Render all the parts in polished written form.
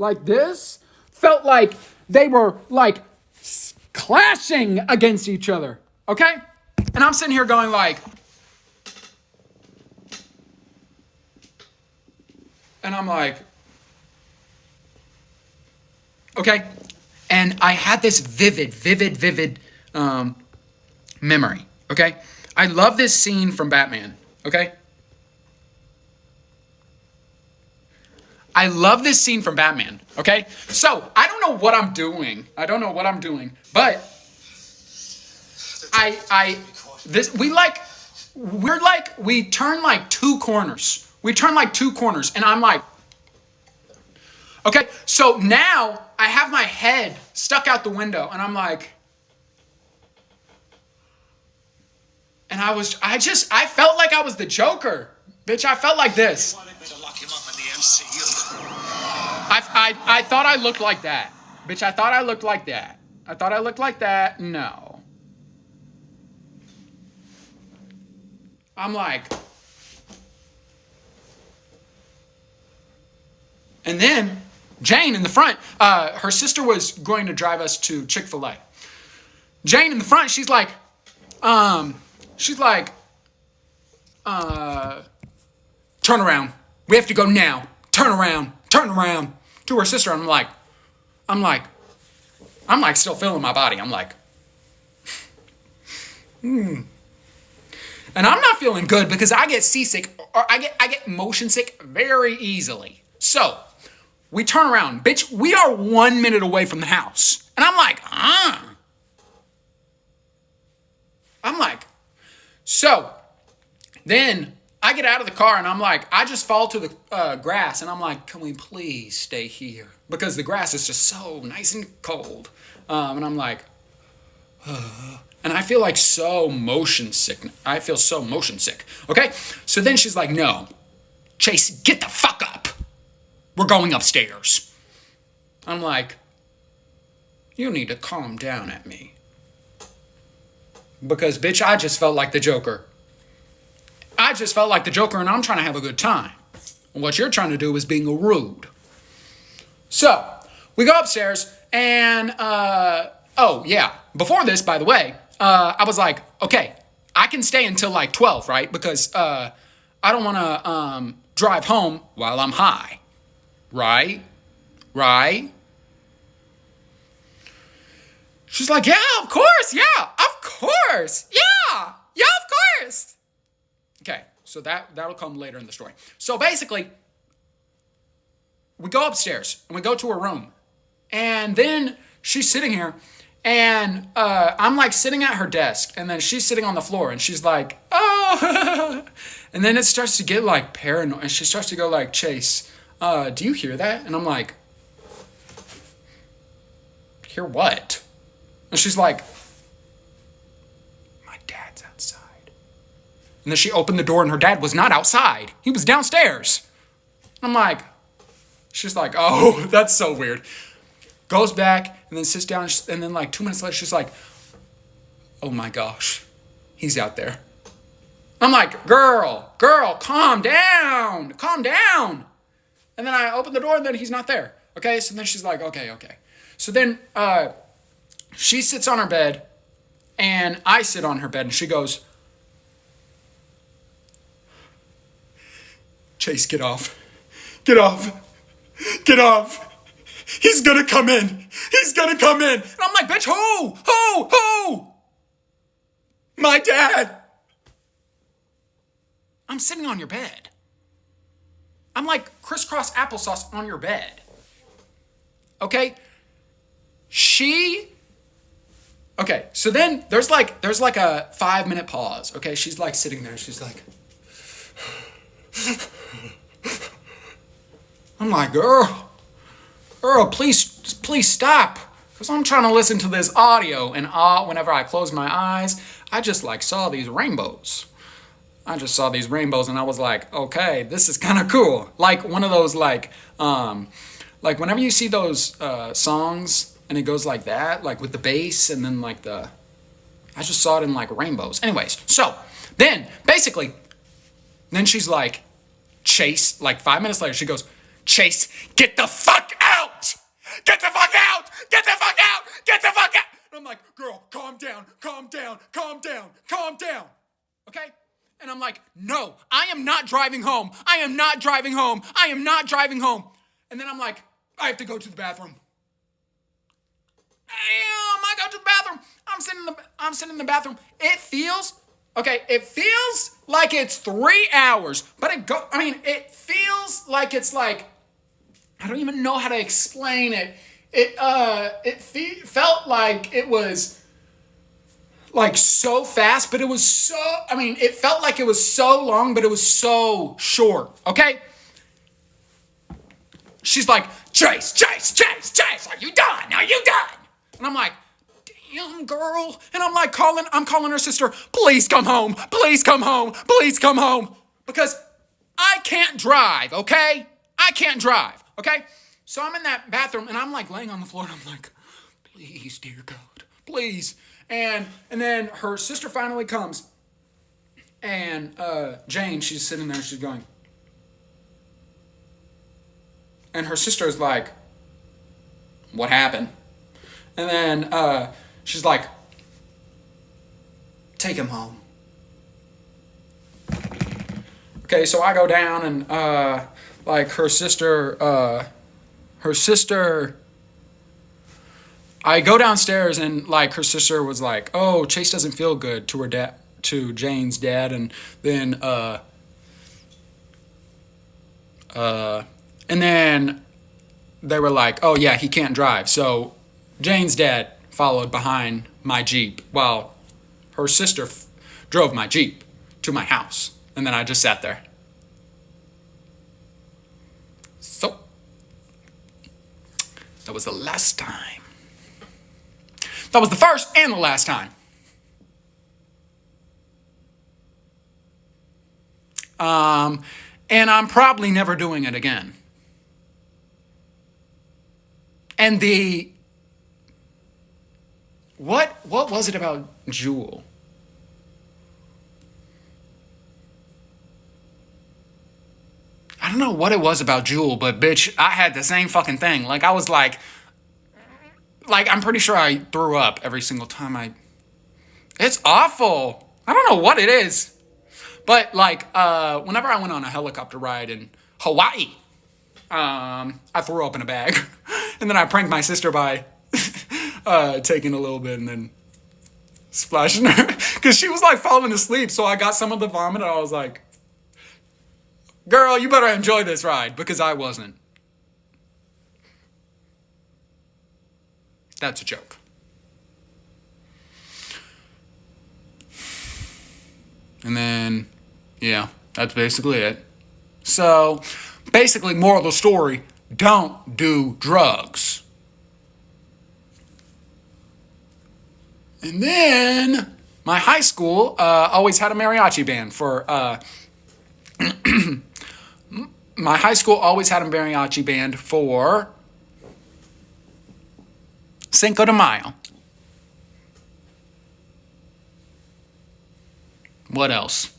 like this felt like they were like clashing against each other. Okay? And I'm sitting here going like, and I'm like, okay. And I had this vivid memory. Okay? I love this scene from Batman. Okay? I love this scene from Batman. Okay? So, I don't know what I'm doing. But we turn like two corners. And I'm like, okay, so now I have my head stuck out the window and I'm like, and I felt like I was the Joker. Bitch, I felt like this. I thought I looked like that. Bitch, I thought I looked like that. No. I'm like, and then Jane in the front, her sister was going to drive us to Chick-fil-A. Jane in the front, she's like, turn around. We have to go now. Turn around. To her sister. I'm like, still feeling my body. I'm like, And I'm not feeling good because I get seasick or I get motion sick very easily. So we turn around. Bitch, we are 1 minute away from the house. And I'm like, so then I get out of the car and I'm like, I just fall to the grass and I'm like, can we please stay here? Because the grass is just so nice and cold. And I'm like, and I feel like so motion sick. I feel so motion sick. Okay? So then she's like, no, Chase, get the fuck up. We're going upstairs. I'm like, you need to calm down at me. Because, bitch, I just felt like the Joker. And I'm trying to have a good time. And what you're trying to do is being rude. So, we go upstairs, and, before this, by the way, I was like, okay, I can stay until like 12, right? Because I don't want to drive home while I'm high. Right? She's like, yeah, of course. Okay, so that'll come later in the story. So basically, we go upstairs and we go to her room. And then she's sitting here and I'm like sitting at her desk and then she's sitting on the floor and she's like, oh. And then it starts to get like paranoid and she starts to go like, Chase, do you hear that? And I'm like, hear what? And she's like, my dad's outside. And then she opened the door and her dad was not outside. He was downstairs. I'm like, she's like, oh, that's so weird. Goes back and then sits down and then like 2 minutes later, she's like, oh my gosh, he's out there. I'm like, girl, calm down. And then I open the door and then he's not there. Okay, so then she's like, okay. So then she sits on her bed and I sit on her bed and she goes, Chase, get off. He's gonna come in. And I'm like, bitch, who? My dad. I'm sitting on your bed. I'm like crisscross applesauce on your bed. Okay? Okay, so then there's like a 5-minute pause. Okay, she's like sitting there. She's like, I'm like, girl, please stop. Because I'm trying to listen to this audio. And whenever I close my eyes, I just like saw these rainbows. And I was like, okay, this is kind of cool. Like one of those like whenever you see those songs and it goes like that, like with the bass and then like I just saw it in like rainbows. Anyways, so then basically, then she's like, Chase, like 5 minutes later, she goes, Chase, get the fuck out. Get the fuck out! Get the fuck out! Get the fuck out! And I'm like, girl, calm down, calm down, calm down, calm down. Okay? And I'm like, no, I am not driving home. I am not driving home. I am not driving home. And then I'm like, I have to go to the bathroom. Damn, I go to the bathroom. I'm sitting in the bathroom. It feels like it's 3 hours, but it feels like it's like, I don't even know how to explain it. Felt like it was like so fast, but it was so, it felt like it was so long, but it was so short, okay? She's like, Chase, are you done? Are you done? And I'm like, damn, girl. And I'm calling her sister, please come home, please come home, please come home. Because I can't drive, okay? I can't drive, okay? So I'm in that bathroom, and I'm like laying on the floor, and I'm like, please, dear God, please. And then her sister finally comes, and Jane, she's sitting there, she's going. And her sister's like, what happened? And then she's like, take him home. Okay, so I go down and her sister, I go downstairs and like her sister was like, oh, Chase doesn't feel good to her dad, to Jane's dad, and then they were like, oh yeah, he can't drive. So Jane's dad followed behind my Jeep while her sister drove my Jeep to my house. And then I just sat there. So that was the last time. That was the first and the last time. And I'm probably never doing it again. And what was it about Jewel? I don't know what it was about Jewel, but bitch, I had the same fucking thing. Like, I was like, I'm pretty sure I threw up every single time it's awful. I don't know what it is. But like, whenever I went on a helicopter ride in Hawaii, I threw up in a bag. And then I pranked my sister by taking a little bit and then splashing her. Because she was like falling asleep. So I got some of the vomit and I was like, girl, you better enjoy this ride. Because I wasn't. That's a joke. And then, yeah, that's basically it. So, basically, moral of the story, don't do drugs. And then, my high school always had a mariachi band for, my high school always had a mariachi band for Cinco de Mayo. What else?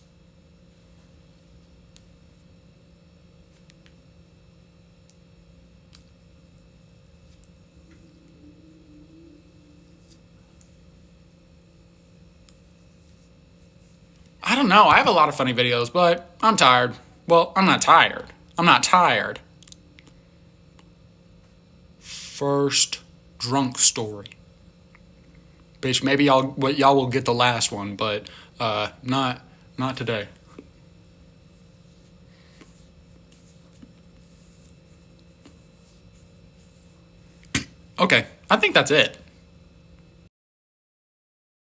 I don't know. I have a lot of funny videos, but I'm tired. Well, I'm not tired. I'm not tired. First drunk story. Bitch, maybe y'all will get the last one, but not today. Okay, I think that's it.